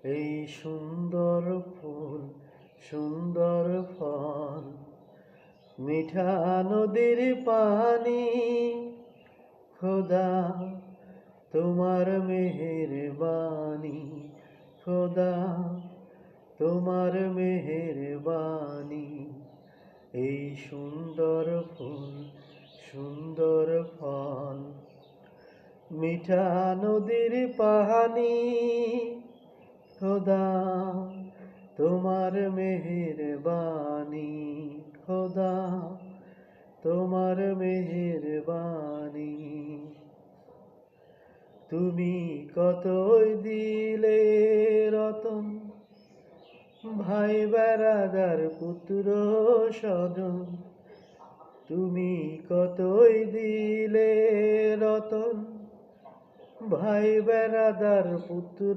এই সুন্দর ফুল সুন্দর ফল, মিঠা নদীর পানি, খোদা তোমার মেহেরবানি, খোদা তোমার মেহেরবানি। এই সুন্দর ফুল সুন্দর ফল, মিঠা নদীর পানি, খোদা তোমার মেহেরবানি, খোদা তোমার মেহেরবানি। তুমি কতই দিলে রতন, ভাই বেড়াদার পুত্র স্বজন। তুমি কতই দিলে রতন, ভাই বেড়াদার পুত্র